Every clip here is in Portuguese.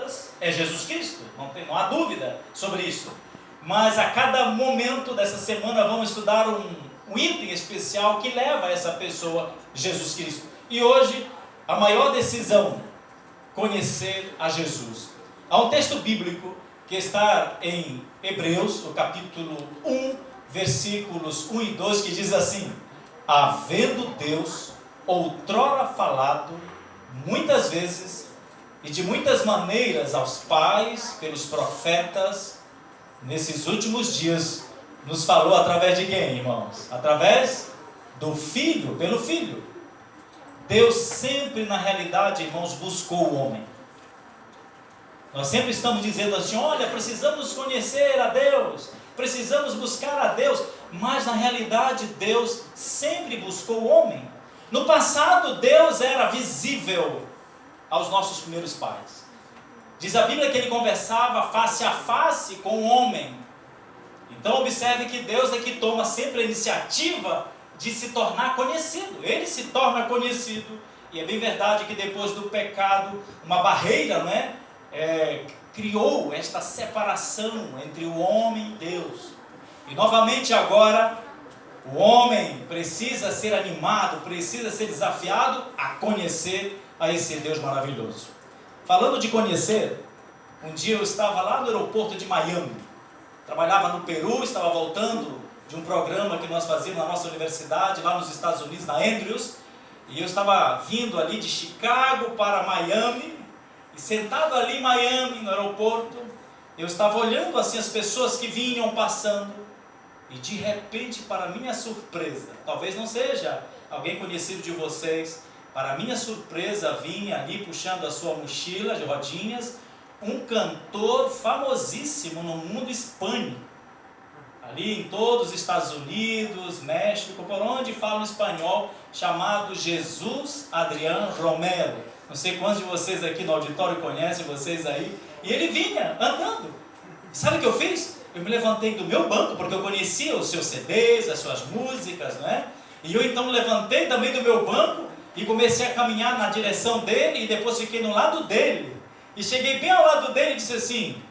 todas é Jesus Cristo, não há dúvida sobre isso. Mas a cada momento dessa semana vamos estudar um item especial que leva a essa pessoa, Jesus Cristo. E hoje, a maior decisão, conhecer a Jesus. Há um texto bíblico que está em Hebreus, no capítulo 1, versículos 1 e 2, que diz assim: havendo Deus outrora falado muitas vezes e de muitas maneiras aos pais, pelos profetas, nesses últimos dias nos falou através de quem, irmãos? Através do Filho, pelo Filho. Deus sempre, na realidade, irmãos, buscou o homem. Nós sempre estamos dizendo assim: olha, precisamos conhecer a Deus, precisamos buscar a Deus, mas na realidade Deus sempre buscou o homem. No passado, Deus era visível aos nossos primeiros pais. Diz a Bíblia que ele conversava face a face com o homem. Então observe que Deus é que toma sempre a iniciativa de se tornar conhecido. Ele se torna conhecido. E é bem verdade que depois do pecado, uma barreira, não é? Criou esta separação entre o homem e Deus. E novamente agora, o homem precisa ser animado, precisa ser desafiado a conhecer a esse Deus maravilhoso. Falando de conhecer, um dia eu estava lá no aeroporto de Miami. Trabalhava no Peru, estava voltando de um programa que nós fazíamos na nossa universidade, lá nos Estados Unidos, na Andrews. E eu estava vindo ali de Chicago para Miami. E sentado ali em Miami, no aeroporto, eu estava olhando assim as pessoas que vinham passando. E de repente, para minha surpresa, talvez não seja alguém conhecido de vocês, para minha surpresa, vinha ali puxando a sua mochila de rodinhas, um cantor famosíssimo no mundo hispânico, ali em todos os Estados Unidos, México, por onde falam espanhol, chamado Jesus Adrián Romero. Não sei quantos de vocês aqui no auditório conhecem, vocês aí. E ele vinha andando. Sabe o que eu fiz? Eu me levantei do meu banco, porque eu conhecia os seus CDs, as suas músicas, não é? E eu então levantei também do meu banco e comecei a caminhar na direção dele, e depois fiquei no lado dele. E cheguei bem ao lado dele e disse assim: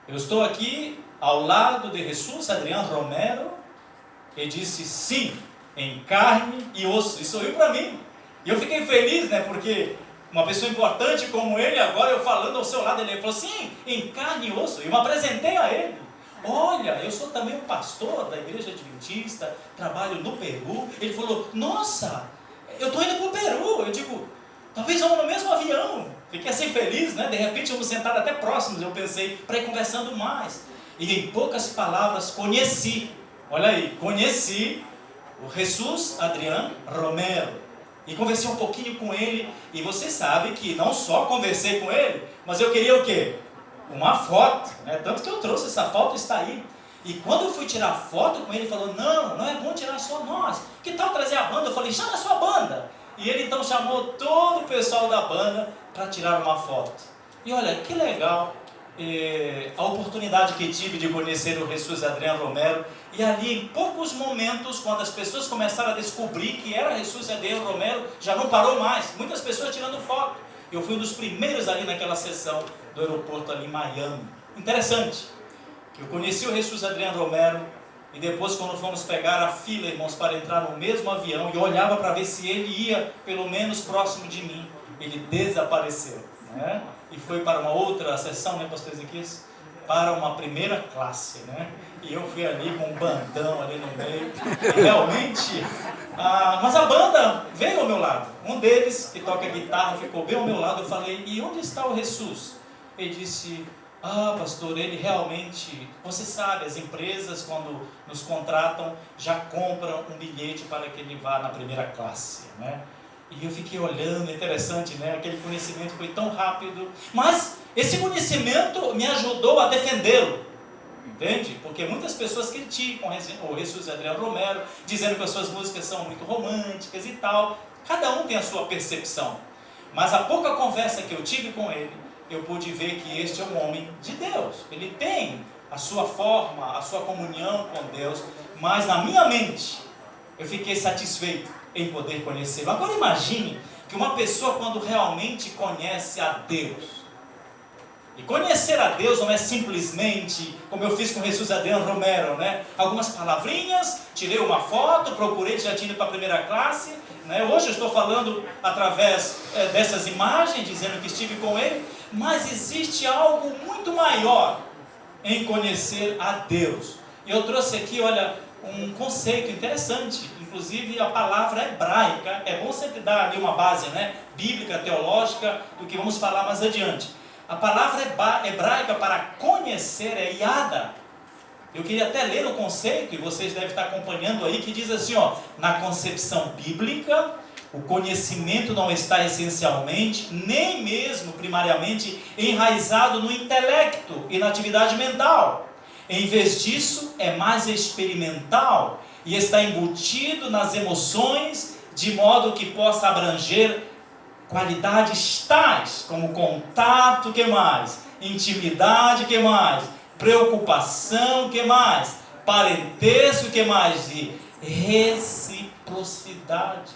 eu estou aqui ao lado de Jesus Adrián Romero. Ele disse: sim, em carne e osso. E sorriu para mim. E eu fiquei feliz, né? Porque uma pessoa importante como ele, agora eu falando ao seu lado, ele falou: sim, em carne e osso. E eu me apresentei a ele. Olha, eu sou também um pastor da igreja adventista, trabalho no Peru. Ele falou: nossa, eu estou indo para o Peru. Eu digo: talvez vamos no mesmo avião. Fiquei assim feliz, né? De repente vamos sentar até próximos, eu pensei, para ir conversando mais. E em poucas palavras conheci, olha aí, conheci o Jesus Adrián Romero. E conversei um pouquinho com ele. E você sabe que não só conversei com ele, mas eu queria o quê? Uma foto, né? Tanto que eu trouxe essa foto, está aí. E quando eu fui tirar foto com ele, ele falou: não é bom tirar só nós. Que tal trazer a banda? Eu falei: chama a sua banda. E ele então chamou todo o pessoal da banda para tirar uma foto. E olha, que legal a oportunidade que tive de conhecer o Jesus Adrián Romero. E ali, em poucos momentos, quando as pessoas começaram a descobrir que era Jesus Adrián Romero, já não parou mais. Muitas pessoas tirando foto. Eu fui um dos primeiros ali naquela sessão do aeroporto ali em Miami. Interessante, que eu conheci o Jesus Adrián Romero, e depois, quando fomos pegar a fila, irmãos, para entrar no mesmo avião, e eu olhava para ver se ele ia pelo menos próximo de mim, ele desapareceu, né? E foi para uma outra sessão, né, pastor Ezequias? Para uma primeira classe, né? E eu fui ali com um bandão ali no meio, e realmente, mas a banda veio ao meu lado. Um deles, que toca guitarra, ficou bem ao meu lado. Eu falei: e onde está o Jesus? Ele disse: pastor, ele realmente, você sabe, as empresas quando nos contratam já compram um bilhete para que ele vá na primeira classe, né? E eu fiquei olhando, interessante, né? Aquele conhecimento foi tão rápido, mas esse conhecimento me ajudou a defendê-lo, entende? Porque muitas pessoas criticam o Jesus Adrián Romero, dizendo que as suas músicas são muito românticas e tal. Cada um tem a sua percepção, mas a pouca conversa que eu tive com ele, eu pude ver que este é um homem de Deus. Ele tem a sua forma, a sua comunhão com Deus, mas na minha mente eu fiquei satisfeito em poder conhecê-lo. Agora imagine que uma pessoa, quando realmente conhece a Deus, E conhecer a Deus não é simplesmente, como eu fiz com Jesus Adriano Romero, né? Algumas palavrinhas, tirei uma foto, procurei, já tinha ido para a primeira classe, né? Hoje eu estou falando através dessas imagens, dizendo que estive com ele, mas existe algo muito maior em conhecer a Deus. E eu trouxe aqui, olha, um conceito interessante, inclusive a palavra hebraica, é bom sempre dar ali uma base, né? Bíblica, teológica, do que vamos falar mais adiante. A palavra hebraica para conhecer é yada. Eu queria até ler o conceito, e vocês devem estar acompanhando aí, que diz assim, ó: na concepção bíblica, o conhecimento não está essencialmente, nem mesmo primariamente, enraizado no intelecto e na atividade mental. Em vez disso, é mais experimental e está embutido nas emoções, de modo que possa abranger qualidades tais como contato, que mais? Intimidade, que mais? Preocupação, que mais? Parentesco, que mais? E reciprocidade.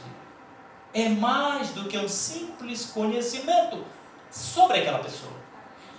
É mais do que um simples conhecimento sobre aquela pessoa.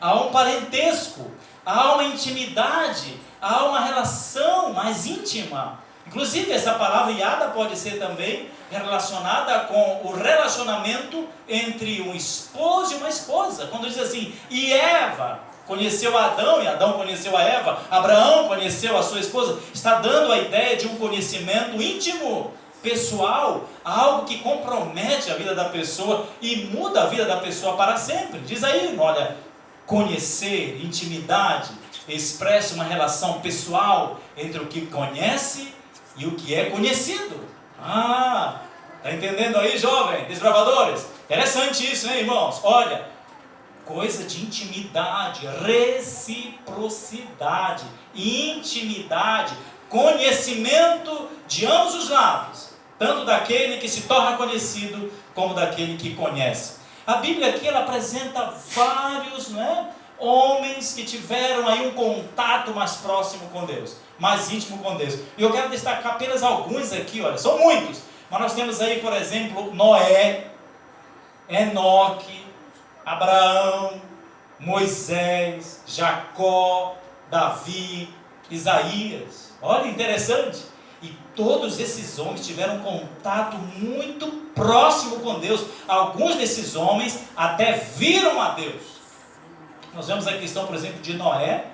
Há um parentesco, há uma intimidade, há uma relação mais íntima. Inclusive, essa palavra yada pode ser também relacionada com o relacionamento entre um esposo e uma esposa. Quando diz assim, e Eva conheceu Adão e Adão conheceu a Eva, Abraão conheceu a sua esposa, está dando a ideia de um conhecimento íntimo, pessoal, algo que compromete a vida da pessoa e muda a vida da pessoa para sempre. Diz aí, olha, conhecer, intimidade, expressa uma relação pessoal entre o que conhece e o que é conhecido. Está entendendo aí, jovem, desbravadores? Interessante isso, hein, irmãos? Olha, coisa de intimidade, reciprocidade, intimidade, conhecimento de ambos os lados, tanto daquele que se torna conhecido, como daquele que conhece. A Bíblia aqui, ela apresenta vários, homens que tiveram aí um contato mais próximo com Deus, mais íntimo com Deus. E eu quero destacar apenas alguns aqui, olha, são muitos, mas nós temos aí, por exemplo, Noé, Enoque, Abraão, Moisés, Jacó, Davi, Isaías. Olha, interessante. E todos esses homens tiveram um contato muito próximo com Deus. Alguns desses homens até viram a Deus. Nós vemos a questão, por exemplo, de Noé,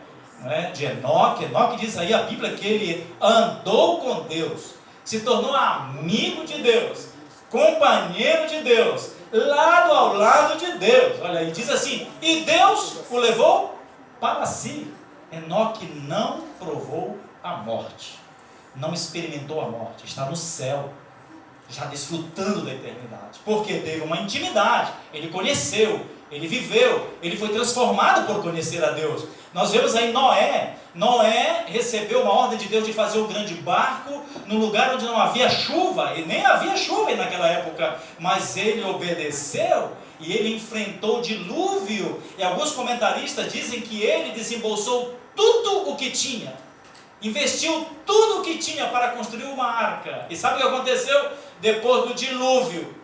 de Enoque. Enoque diz aí a Bíblia que ele andou com Deus, se tornou amigo de Deus, companheiro de Deus, lado ao lado de Deus. Olha aí, diz assim, e Deus o levou para si. Enoque não provou a morte, não experimentou a morte, está no céu, já desfrutando da eternidade, porque teve uma intimidade, ele conheceu, ele viveu, ele foi transformado por conhecer a Deus. Nós vemos aí Noé recebeu uma ordem de Deus de fazer um grande barco no lugar onde não havia chuva, e nem havia chuva naquela época, mas ele obedeceu e ele enfrentou o dilúvio. E alguns comentaristas dizem que ele desembolsou tudo o que tinha, investiu tudo o que tinha para construir uma arca. E sabe o que aconteceu? Depois do dilúvio,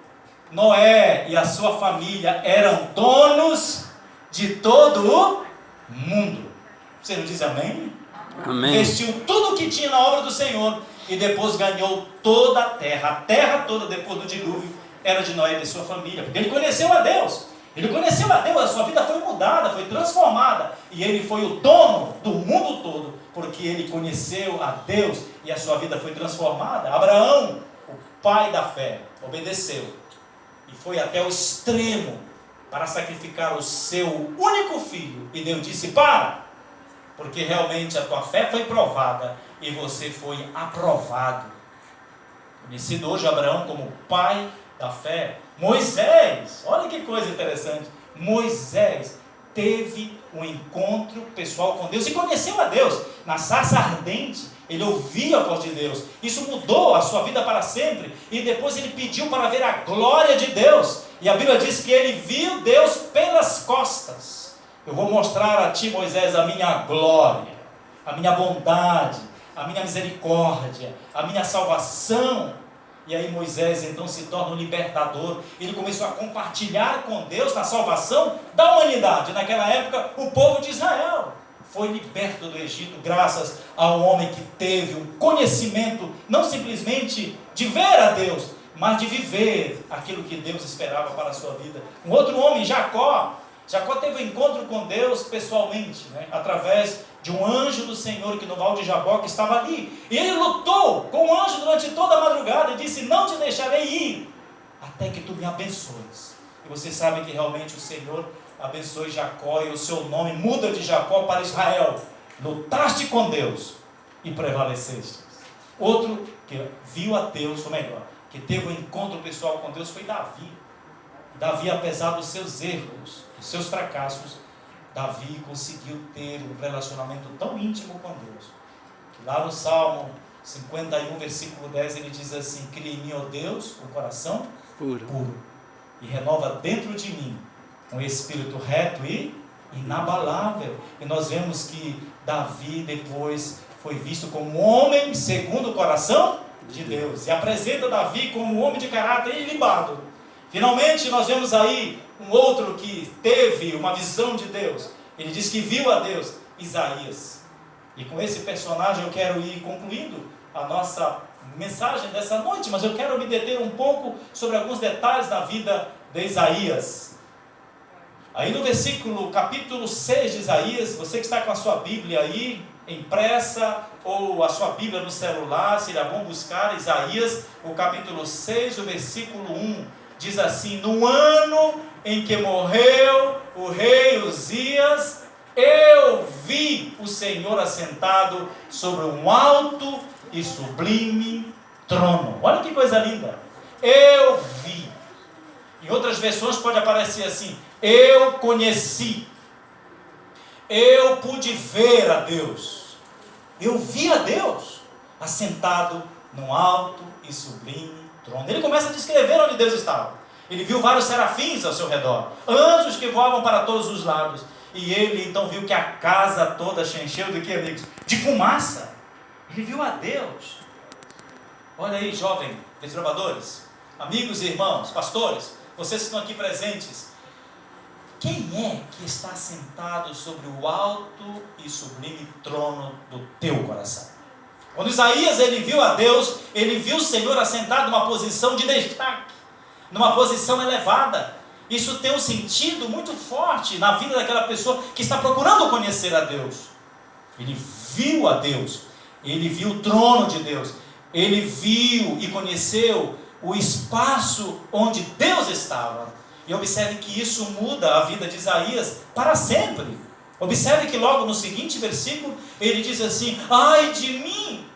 Noé e a sua família eram donos de todo o mundo. Você não diz amém? Amém. Investiu tudo o que tinha na obra do Senhor e depois ganhou toda a terra toda depois do dilúvio era de Noé e de sua família, porque ele conheceu a Deus. Ele conheceu a Deus, a sua vida foi mudada, foi transformada, e ele foi o dono do mundo todo, porque ele conheceu a Deus e a sua vida foi transformada. Abraão, o pai da fé, obedeceu e foi até o extremo para sacrificar o seu único filho, e Deus disse, porque realmente a tua fé foi provada e você foi aprovado. Conhecido hoje Abraão como pai da fé. Moisés, olha que coisa interessante, Moisés teve um encontro pessoal com Deus e conheceu a Deus na sarça ardente. Ele ouvia a voz de Deus, isso mudou a sua vida para sempre, e depois ele pediu para ver a glória de Deus, e a Bíblia diz que ele viu Deus pelas costas. Eu vou mostrar a ti, Moisés, a minha glória, a minha bondade, a minha misericórdia, a minha salvação. E aí Moisés então se torna um libertador. Ele começou a compartilhar com Deus na salvação da humanidade. Naquela época, o povo de Israel foi liberto do Egito graças a um homem que teve um conhecimento, não simplesmente de ver a Deus, mas de viver aquilo que Deus esperava para a sua vida. Um outro homem, Jacó teve um encontro com Deus pessoalmente, através de um anjo do Senhor que no Val de Jaboque estava ali. E ele lutou com o anjo durante toda a madrugada e disse: não te deixarei ir, até que tu me abençoes. E vocês sabem que realmente o Senhor abençoe Jacó e o seu nome muda de Jacó para Israel. Lutaste com Deus e prevaleceste. Outro que viu a Deus, ou melhor, que teve um encontro pessoal com Deus foi Davi. Davi, apesar dos seus erros, dos seus fracassos, Davi conseguiu ter um relacionamento tão íntimo com Deus. Lá no Salmo 51, versículo 10, ele diz assim: cria em mim, ó Deus, um coração puro, e renova dentro de mim um espírito reto e inabalável. E nós vemos que Davi depois foi visto como um homem segundo o coração de Deus, e apresenta Davi como um homem de caráter ilibado. Finalmente nós vemos aí um outro que teve uma visão de Deus. Ele diz que viu a Deus, Isaías. E com esse personagem eu quero ir concluindo a nossa mensagem dessa noite, mas eu quero me deter um pouco sobre alguns detalhes da vida de Isaías. Aí no capítulo 6 de Isaías, você que está com a sua Bíblia aí impressa, ou a sua Bíblia no celular, seria bom buscar Isaías, o capítulo 6, o versículo 1, diz assim: no ano em que morreu o rei Uzias, eu vi o Senhor assentado sobre um alto e sublime trono. Olha que coisa linda. Eu vi. Em outras versões pode aparecer assim: eu conheci. Eu pude ver a Deus. Eu vi a Deus assentado num alto e sublime trono. Ele começa a descrever onde Deus estava. Ele viu vários serafins ao seu redor, anjos que voavam para todos os lados. E ele então viu que a casa toda se encheu de quê, amigos? De fumaça. Ele viu a Deus. Olha aí, jovem, desbravadores, amigos e irmãos, pastores, vocês que estão aqui presentes. Quem é que está sentado sobre o alto e sublime trono do teu coração? Quando Isaías ele viu a Deus, ele viu o Senhor assentado numa posição de destaque, numa posição elevada. Isso tem um sentido muito forte na vida daquela pessoa que está procurando conhecer a Deus. Ele viu a Deus, ele viu o trono de Deus, ele viu e conheceu o espaço onde Deus estava. E observe que isso muda a vida de Isaías para sempre. Observe que logo no seguinte versículo, ele diz assim: ai de mim,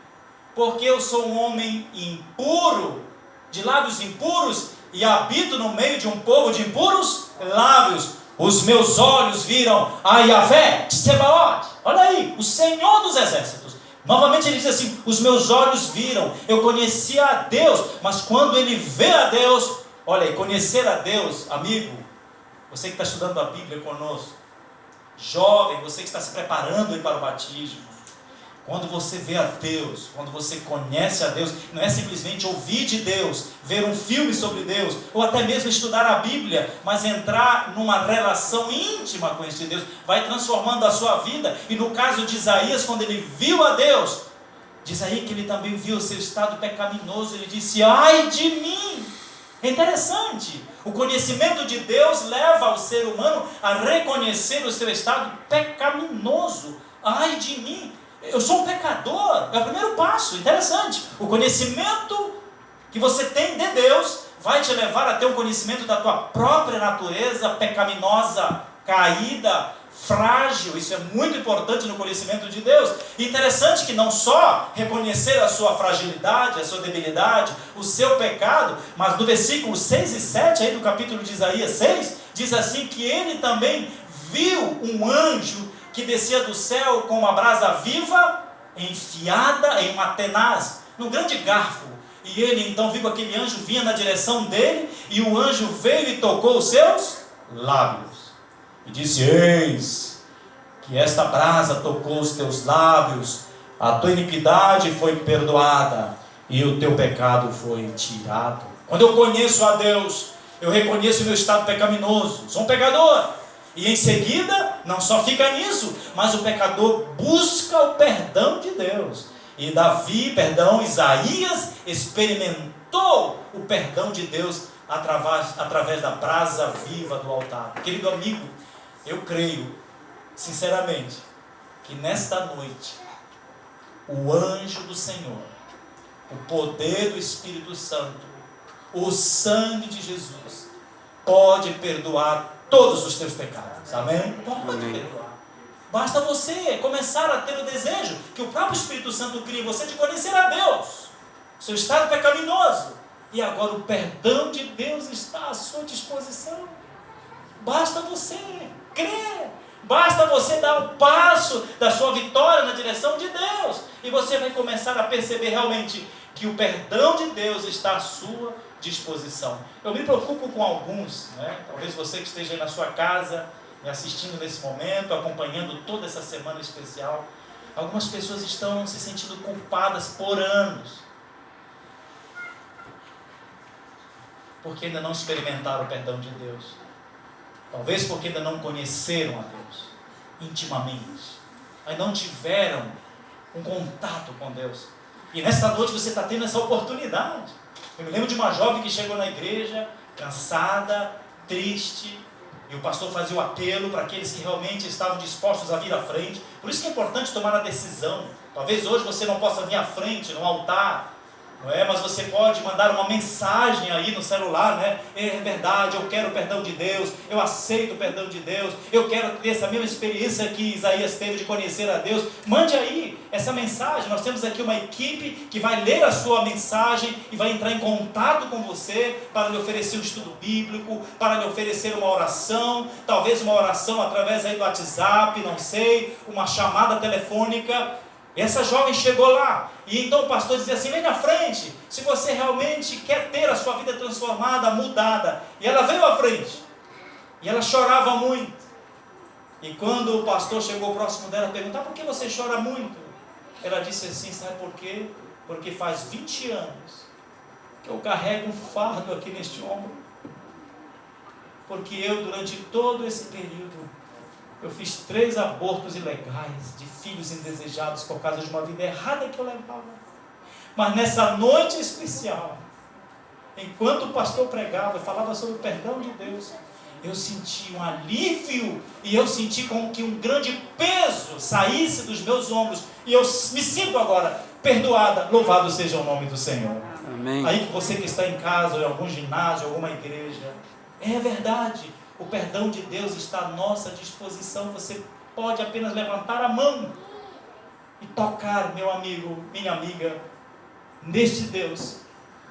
porque eu sou um homem impuro, de lábios impuros, e habito no meio de um povo de impuros lábios. Os meus olhos viram a Yahvé de Sebaot. Olha aí, o Senhor dos exércitos. Novamente ele diz assim: os meus olhos viram, eu conhecia a Deus. Mas quando ele vê a Deus, olha aí, conhecer a Deus, amigo, você que está estudando a Bíblia conosco, jovem, você que está se preparando aí para o batismo, quando você vê a Deus, quando você conhece a Deus, não é simplesmente ouvir de Deus, ver um filme sobre Deus, ou até mesmo estudar a Bíblia, mas entrar numa relação íntima com este Deus, vai transformando a sua vida. E no caso de Isaías, quando ele viu a Deus, diz aí que ele também viu o seu estado pecaminoso. Ele disse: ai de mim. É interessante, o conhecimento de Deus leva o ser humano a reconhecer o seu estado pecaminoso. Ai de mim, eu sou um pecador. É o primeiro passo. Interessante, o conhecimento que você tem de Deus vai te levar a ter um conhecimento da tua própria natureza pecaminosa, caída, frágil. Isso é muito importante no conhecimento de Deus. E interessante que não só reconhecer a sua fragilidade, a sua debilidade, o seu pecado, mas no versículo 6 e 7 aí do capítulo de Isaías 6, diz assim que ele também viu um anjo que descia do céu com uma brasa viva enfiada em uma tenaz, num grande garfo. E ele então viu que aquele anjo vinha na direção dele, e o anjo veio e tocou os seus lábios. E disse: eis que esta brasa tocou os teus lábios, a tua iniquidade foi perdoada, e o teu pecado foi tirado. Quando eu conheço a Deus, eu reconheço o meu estado pecaminoso, sou um pecador. E em seguida, não só fica nisso, mas o pecador busca o perdão de Deus. E Isaías experimentou o perdão de Deus através da brasa viva do altar. Querido amigo, eu creio, sinceramente, que nesta noite, o anjo do Senhor, o poder do Espírito Santo, o sangue de Jesus, pode perdoar todos os teus pecados. Amém? Pode perdoar. Basta você começar a ter o desejo que o próprio Espírito Santo cria em você de conhecer a Deus, seu estado pecaminoso. E agora o perdão de Deus está à sua disposição. Basta você crer. Basta você dar o passo da sua vitória na direção de Deus. E você vai começar a perceber realmente que o perdão de Deus está à sua disposição. Eu me preocupo com alguns, né? Talvez você que esteja aí na sua casa, me assistindo nesse momento, acompanhando toda essa semana especial. Algumas pessoas estão se sentindo culpadas por anos, porque ainda não experimentaram o perdão de Deus. Talvez porque ainda não conheceram a Deus intimamente, ainda não tiveram um contato com Deus. E nesta noite você está tendo essa oportunidade. Eu me lembro de uma jovem que chegou na igreja, cansada, triste, e o pastor fazia o apelo para aqueles que realmente estavam dispostos a vir à frente. Por isso que é importante tomar a decisão. Talvez hoje você não possa vir à frente, no altar, não é? Mas você pode mandar uma mensagem aí no celular, né? É verdade, eu quero o perdão de Deus, eu aceito o perdão de Deus, eu quero ter essa mesma experiência que Isaías teve de conhecer a Deus. Mande aí essa mensagem. Nós temos aqui uma equipe que vai ler a sua mensagem e vai entrar em contato com você para lhe oferecer um estudo bíblico, para lhe oferecer uma oração, talvez uma oração através aí do WhatsApp, não sei, uma chamada telefônica. Essa jovem chegou lá, e então o pastor dizia assim: vem na frente, se você realmente quer ter a sua vida transformada, mudada. E ela veio à frente, e ela chorava muito. E quando o pastor chegou próximo dela, perguntou: por que você chora muito? Ela disse assim: sabe por quê? Porque faz 20 anos que eu carrego um fardo aqui neste ombro, porque eu, durante todo esse período, eu fiz 3 abortos ilegais, de filhos indesejados, por causa de uma vida errada que eu levava. Mas nessa noite especial, enquanto o pastor pregava e falava sobre o perdão de Deus, eu senti um alívio, e eu senti como que um grande peso saísse dos meus ombros, e eu me sinto agora perdoada. Louvado seja o nome do Senhor. Amém. Aí você que está em casa, ou em algum ginásio, alguma igreja, é verdade. O perdão de Deus está à nossa disposição. Você pode apenas levantar a mão e tocar, meu amigo, minha amiga, neste Deus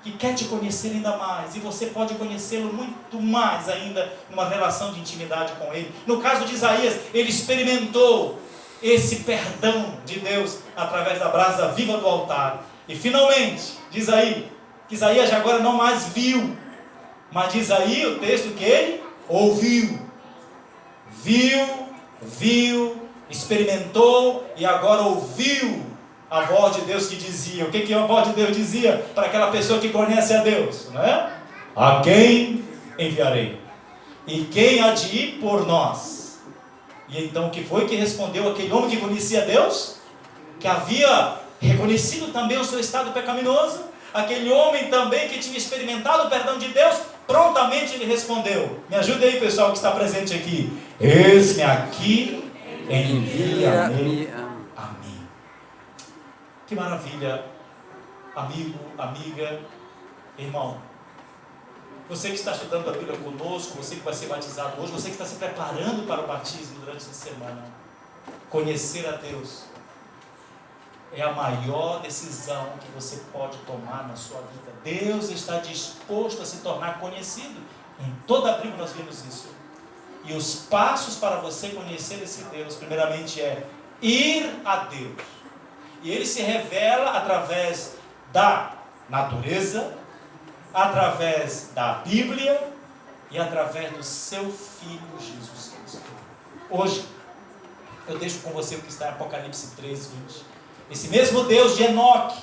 que quer te conhecer ainda mais. E você pode conhecê-lo muito mais ainda numa relação de intimidade com Ele. No caso de Isaías, ele experimentou esse perdão de Deus através da brasa viva do altar. E finalmente, diz aí, que Isaías agora não mais viu, mas diz aí o texto que ele ouviu, viu, experimentou e agora ouviu a voz de Deus que dizia. O que a voz de Deus dizia para aquela pessoa que conhece a Deus, não é? A quem enviarei? E quem há de ir por nós? E então o que foi que respondeu aquele homem que conhecia Deus? Que havia reconhecido também o seu estado pecaminoso? Aquele homem também que tinha experimentado o perdão de Deus? Prontamente ele respondeu. Me ajude aí, pessoal que está presente aqui. Eis-me aqui, envia-me a mim. Que maravilha, amigo, amiga, irmão. Você que está estudando a Bíblia conosco, você que vai ser batizado hoje, você que está se preparando para o batismo durante essa semana, conhecer a Deus é a maior decisão que você pode tomar na sua vida. Deus está disposto a se tornar conhecido. Em toda a Bíblia nós vimos isso. E os passos para você conhecer esse Deus, primeiramente é ir a Deus. E Ele se revela através da natureza, através da Bíblia e através do seu Filho Jesus Cristo. Hoje, eu deixo com você o que está em Apocalipse 3:20. Esse mesmo Deus de Enoque,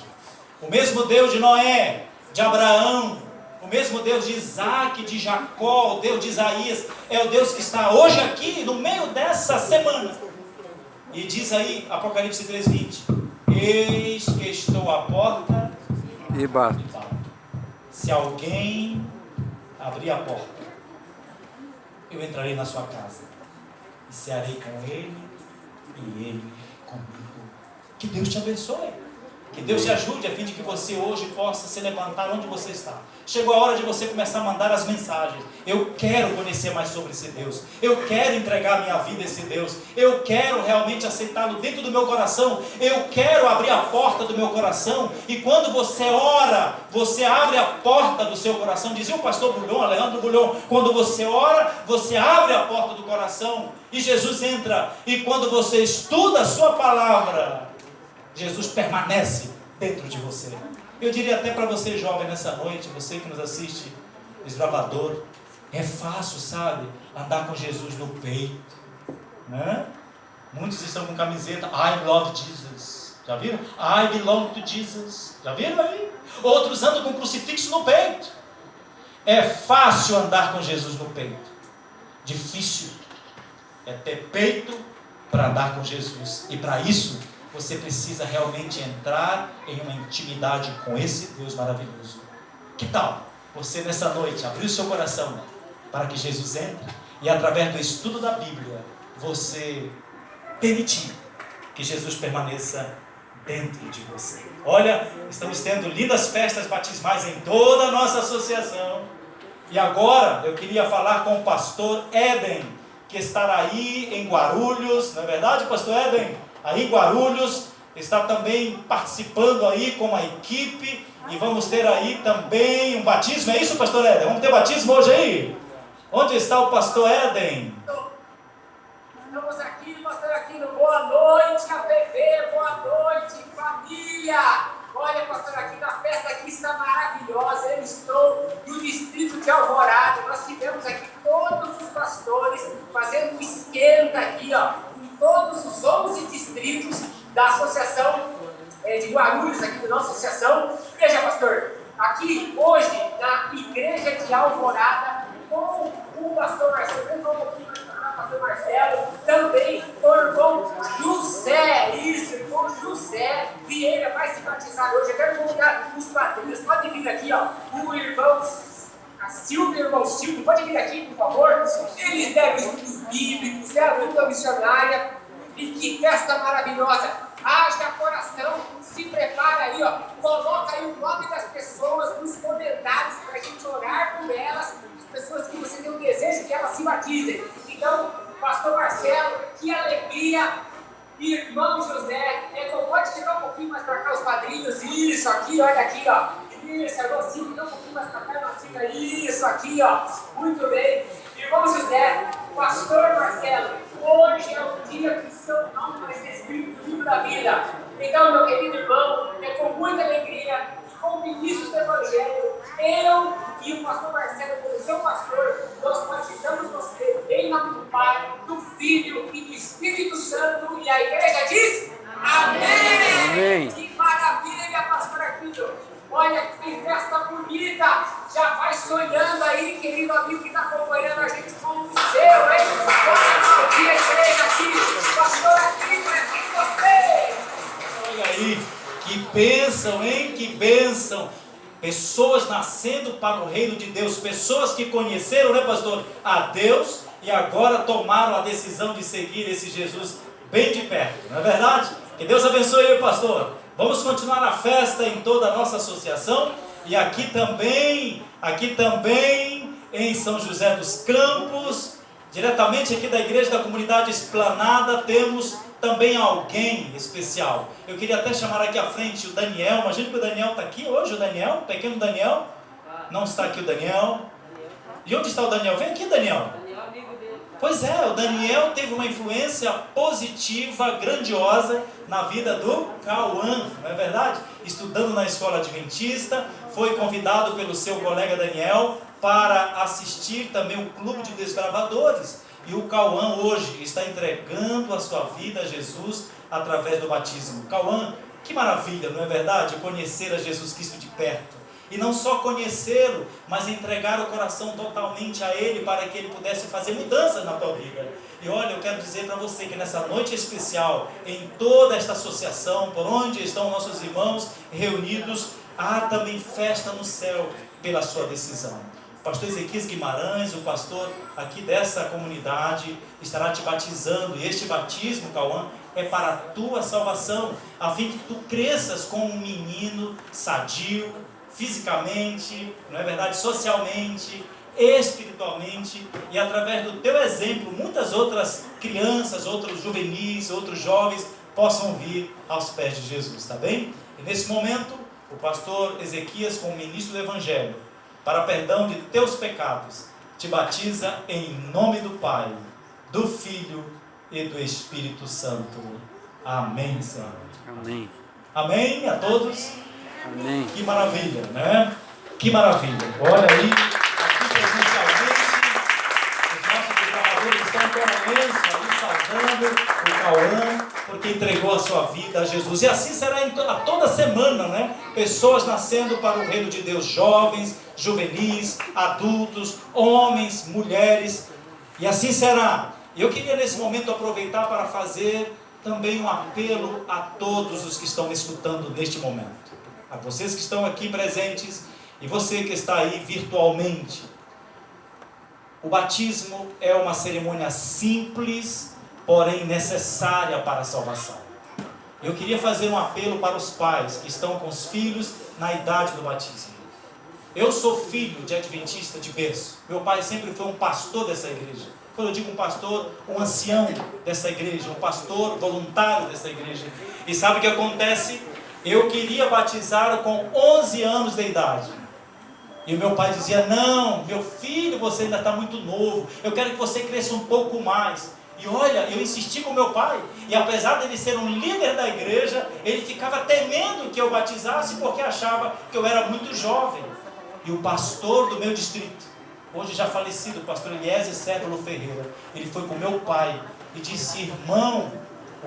O mesmo Deus de Noé, de Abraão, o mesmo Deus de Isaac, de Jacó, o Deus de Isaías, é o Deus que está hoje aqui, no meio dessa semana. E diz aí, Apocalipse 3:20, eis que estou à porta E bato. Se alguém abrir a porta, eu entrarei na sua casa e cearei com ele e ele comigo. Que Deus te abençoe. Que Deus te ajude a fim de que você hoje possa se levantar onde você está. Chegou a hora de você começar a mandar as mensagens. Eu quero conhecer mais sobre esse Deus. Eu quero entregar a minha vida a esse Deus. Eu quero realmente aceitá-lo dentro do meu coração. Eu quero abrir a porta do meu coração. E quando você ora, você abre a porta do seu coração. Dizia o pastor Bulhon, Alejandro Bulhon, quando você ora, você abre a porta do coração e Jesus entra. E quando você estuda a sua palavra, Jesus permanece dentro de você. Eu diria até para você jovem nessa noite, você que nos assiste, desbravador, é fácil, sabe, andar com Jesus no peito, né? Muitos estão com camiseta, I love Jesus, já viram? I belong to Jesus, já viram aí? Outros andam com crucifixo no peito. É fácil andar com Jesus no peito, difícil é ter peito para andar com Jesus. E para isso você precisa realmente entrar em uma intimidade com esse Deus maravilhoso. Que tal você nessa noite abrir o seu coração para que Jesus entre e através do estudo da Bíblia você permitir que Jesus permaneça dentro de você? Olha, estamos tendo lindas festas batismais em toda a nossa associação. E agora eu queria falar com o pastor Éden, que estará aí em Guarulhos, não é verdade, pastor Éden? Aí em Guarulhos, está também participando aí com a equipe, e vamos ter aí também um batismo, é isso, pastor Éden? Vamos ter batismo hoje aí? Onde está o pastor Éden? Estamos aqui, pastor Aquino, boa noite, APV, boa noite, família. Olha, pastor Aquino, a festa aqui está maravilhosa. Eu estou no distrito de Alvorada. Nós tivemos aqui todos os pastores fazendo um esquenta aqui, ó, em todos os 11 distritos da associação de Guarulhos, aqui da nossa associação. Veja, pastor, aqui hoje, na igreja de Alvorada, com o pastor Marcelo, vem um pouquinho mais para cá, pastor Marcelo, também com o irmão José, isso, irmão José Vieira vai se batizar hoje. Eu quero convidar os padrinhos, podem vir aqui, ó, o irmão a Silvia e o irmão Silvio, pode vir aqui, por favor. Eles deram estudos bíblicos, é a luta missionária, e que festa maravilhosa. Haja coração, se prepara aí, ó, coloca aí o nome das pessoas nos comentários para a gente orar por elas, as pessoas que você tem um desejo que elas se batizem. Então, pastor Marcelo, que alegria, irmão José, pode chegar um pouquinho mais para cá os padrinhos, isso, aqui, olha aqui, ó, isso, irmão Silvio, um pouquinho mais para cá, irmão Silvio, isso, aqui, ó, muito bem, irmão José, pastor Marcelo, hoje é o dia que o seu nome vai ser escrito no livro da vida. Então, meu querido irmão, é com muita alegria, com ministros do Evangelho, eu e o pastor Marcelo, como seu pastor, nós batizamos você em nome do Pai, do Filho e do Espírito Santo, e a igreja diz amém! Amém. Que maravilha, pastor Aquino! Olha que festa bonita! Já vai sonhando aí, querido amigo que está acompanhando a gente com o seu, hein? Olha que igreja aqui, pastor Aquino, é com você! Olha aí, que bênção, hein? Que bênção! Pessoas nascendo para o reino de Deus, pessoas que conheceram, né, pastor, a Deus e agora tomaram a decisão de seguir esse Jesus bem de perto, não é verdade? Que Deus abençoe aí, pastor. Vamos continuar a festa em toda a nossa associação e aqui também em São José dos Campos, diretamente aqui da igreja da comunidade Esplanada, temos também alguém especial. Eu queria até chamar aqui à frente o Daniel. Imagino que o Daniel está aqui hoje, o Daniel, o pequeno Daniel. Não está aqui o Daniel. E onde está o Daniel? Vem aqui, Daniel. Pois é, o Daniel teve uma influência positiva, grandiosa na vida do Cauã, não é verdade? Estudando na escola adventista, foi convidado pelo seu colega Daniel para assistir também o Clube de Desbravadores. E o Cauã hoje está entregando a sua vida a Jesus através do batismo. Cauã, que maravilha, não é verdade? Conhecer a Jesus Cristo de perto. E não só conhecê-lo, mas entregar o coração totalmente a Ele, para que Ele pudesse fazer mudanças na tua vida. E olha, eu quero dizer para você que nessa noite especial, em toda esta associação, por onde estão nossos irmãos reunidos, há também festa no céu pela sua decisão. O pastor Ezequias Guimarães, o pastor aqui dessa comunidade, estará te batizando. E este batismo, Cauã, é para a tua salvação, a fim que tu cresças como um menino sadio, fisicamente, não é verdade? Socialmente, espiritualmente, e através do teu exemplo, muitas outras crianças, outros juvenis, outros jovens possam vir aos pés de Jesus, tá bem? E nesse momento, o pastor Ezequias, como ministro do Evangelho, para perdão de teus pecados, te batiza em nome do Pai, do Filho e do Espírito Santo. Amém, Senhor. Amém. Amém a todos. Amém. Que maravilha, né? Que maravilha. Olha aí, aqui presencialmente, os nossos trabalhadores estão com a ali saudando o Cauã, porque entregou a sua vida a Jesus. E assim será a toda semana, né? Pessoas nascendo para o reino de Deus, jovens, juvenis, adultos, homens, mulheres, e assim será. Eu queria nesse momento aproveitar para fazer também um apelo a todos os que estão me escutando neste momento. A vocês que estão aqui presentes e você que está aí virtualmente. O batismo é uma cerimônia simples, porém necessária para a salvação. Eu queria fazer um apelo para os pais que estão com os filhos na idade do batismo. Eu sou filho de adventista de berço. Meu pai sempre foi um pastor dessa igreja. Quando eu digo um pastor, um ancião dessa igreja, um pastor voluntário dessa igreja. E sabe o que acontece? Eu queria batizar com 11 anos de idade. E o meu pai dizia, não, meu filho, você ainda está muito novo. Eu quero que você cresça um pouco mais. E olha, eu insisti com meu pai. E apesar dele ser um líder da igreja, ele ficava temendo que eu batizasse porque achava que eu era muito jovem. E o pastor do meu distrito, hoje já falecido, o pastor Eliezer Século Ferreira, ele foi com meu pai e disse, irmão,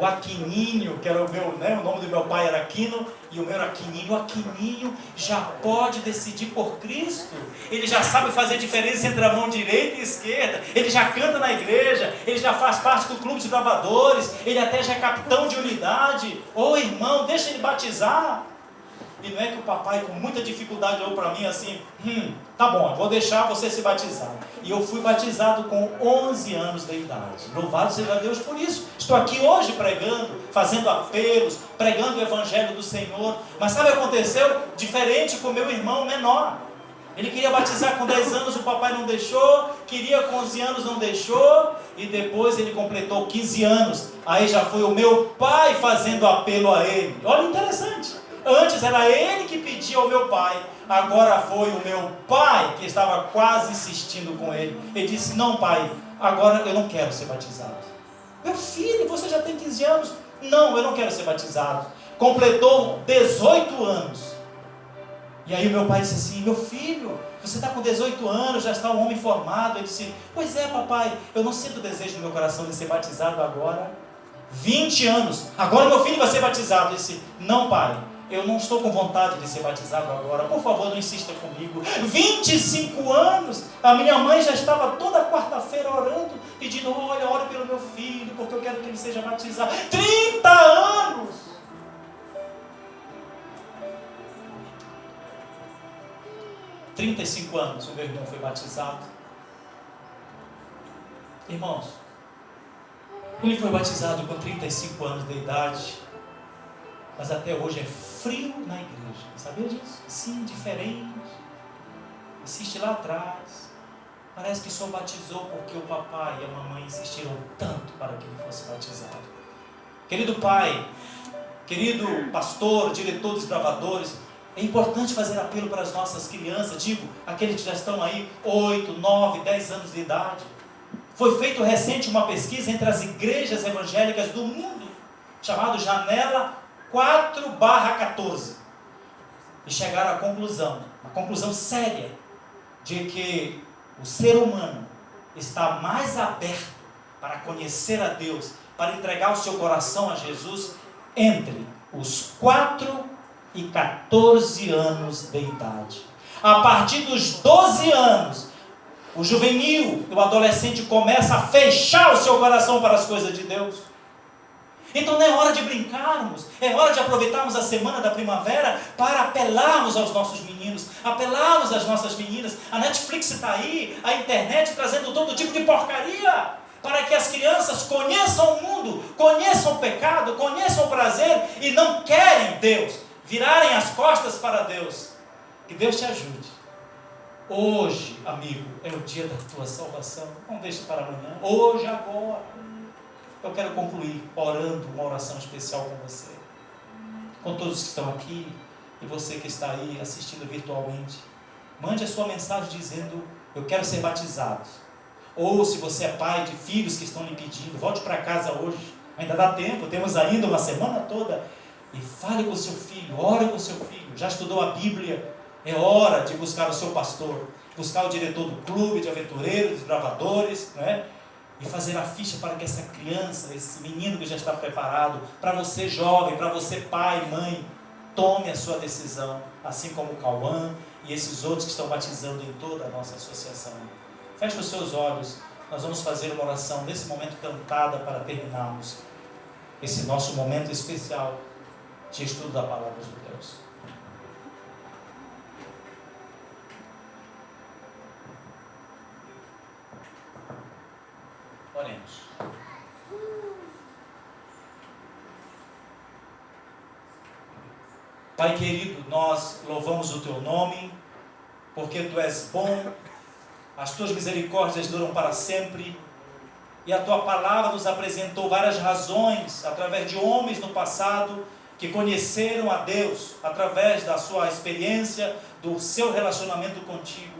o Aquininho, que era o meu, né, o nome do meu pai era Aquino, e o meu era Aquininho, o Aquininho já pode decidir por Cristo, ele já sabe fazer diferença entre a mão direita e esquerda, ele já canta na igreja, ele já faz parte do clube de gravadores, ele até já é capitão de unidade. Ô irmão, deixa ele batizar. E não é que o papai com muita dificuldade olhou para mim assim, tá bom, eu vou deixar você se batizar. E eu fui batizado com 11 anos de idade. Louvado seja Deus por isso. Estou aqui hoje pregando, fazendo apelos, pregando o Evangelho do Senhor. Mas sabe o que aconteceu? Diferente com meu irmão menor. Ele queria batizar com 10 anos, o papai não deixou. Queria com 11 anos, não deixou. E depois ele completou 15 anos. Aí já foi o meu pai fazendo apelo a ele. Olha, interessante. Antes era ele que pedia ao meu pai, agora foi o meu pai que estava quase insistindo com ele. Ele disse, não pai, agora eu não quero ser batizado. Meu filho, você já tem 15 anos? Não, eu não quero ser batizado. Completou 18 anos. E aí o meu pai disse assim, meu filho, você está com 18 anos, já está um homem formado. Ele disse, pois é papai, eu não sinto desejo no meu coração de ser batizado agora. 20 anos, agora meu filho vai ser batizado. Ele disse, não pai, eu não estou com vontade de ser batizado agora, por favor não insista comigo. 25 anos, a minha mãe já estava toda quarta-feira orando, pedindo, olha, ore pelo meu filho, porque eu quero que ele seja batizado. 30 anos! 35 anos o meu irmão foi batizado. Irmãos, ele foi batizado com 35 anos de idade, mas até hoje é frio na igreja. Sabia disso? Sim, diferente. Assiste lá atrás. Parece que só batizou porque o papai e a mamãe insistiram tanto para que ele fosse batizado. Querido pai, querido pastor, diretor dos gravadores, é importante fazer apelo para as nossas crianças, digo, aqueles que já estão aí 8, 9, 10 anos de idade. Foi feito recente uma pesquisa entre as igrejas evangélicas do mundo, chamado Janela 4/14, e chegaram à conclusão, uma conclusão séria, de que o ser humano está mais aberto para conhecer a Deus, para entregar o seu coração a Jesus, entre os 4 e 14 anos de idade. A partir dos 12 anos, o juvenil, o adolescente começa a fechar o seu coração para as coisas de Deus. Então não é hora de brincarmos, é hora de aproveitarmos a semana da primavera para apelarmos aos nossos meninos, apelarmos às nossas meninas. A Netflix está aí, a internet trazendo todo tipo de porcaria, para que as crianças conheçam o mundo, conheçam o pecado, conheçam o prazer e não querem Deus, virarem as costas para Deus. Que Deus te ajude. Hoje, amigo, é o dia da tua salvação. Não deixe para amanhã. Hoje, agora. Eu quero concluir orando uma oração especial com você. Com todos que estão aqui e você que está aí assistindo virtualmente. Mande a sua mensagem dizendo: eu quero ser batizado. Ou se você é pai de filhos que estão lhe pedindo, volte para casa hoje. Ainda dá tempo, temos ainda uma semana toda. E fale com o seu filho, ore com o seu filho. Já estudou a Bíblia? É hora de buscar o seu pastor, buscar o diretor do clube de aventureiros, de bravadores, né? E fazer a ficha para que essa criança, esse menino que já está preparado, para você jovem, para você pai, mãe, tome a sua decisão, assim como o Cauã e esses outros que estão batizando em toda a nossa associação. Feche os seus olhos, nós vamos fazer uma oração nesse momento cantada para terminarmos esse nosso momento especial de estudo da Palavra de Deus. Oremos. Pai querido, nós louvamos o Teu nome, porque Tu és bom, as Tuas misericórdias duram para sempre, e a Tua palavra nos apresentou várias razões, através de homens no passado, que conheceram a Deus, através da sua experiência, do seu relacionamento contigo.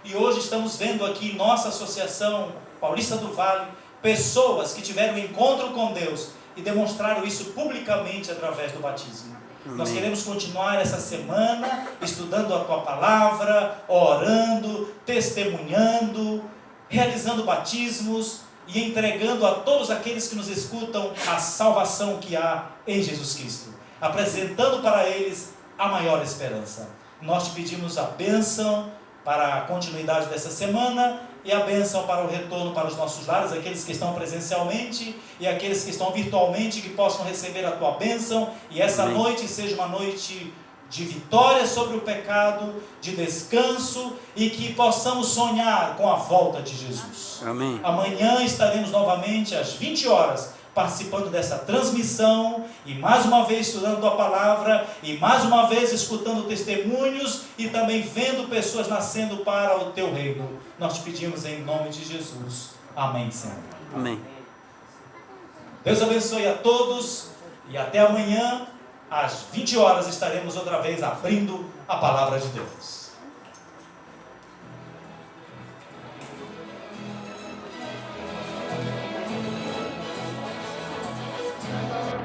E hoje estamos vendo aqui em nossa associação Paulista do Vale, pessoas que tiveram um encontro com Deus e demonstraram isso publicamente através do batismo. Amém. Nós queremos continuar essa semana estudando a Tua palavra, orando, testemunhando, realizando batismos e entregando a todos aqueles que nos escutam a salvação que há em Jesus Cristo, apresentando para eles a maior esperança. Nós te pedimos a bênção para a continuidade dessa semana e a bênção para o retorno para os nossos lares, aqueles que estão presencialmente e aqueles que estão virtualmente, que possam receber a Tua bênção, e essa Amém. Noite seja uma noite de vitória sobre o pecado, de descanso, e que possamos sonhar com a volta de Jesus. Amém. Amanhã estaremos novamente às 20 horas participando dessa transmissão e mais uma vez estudando a palavra e mais uma vez escutando testemunhos e também vendo pessoas nascendo para o Teu reino. Nós te pedimos em nome de Jesus. Amém, Senhor. Amém. Deus abençoe a todos e até amanhã às 20 horas estaremos outra vez abrindo a palavra de Deus.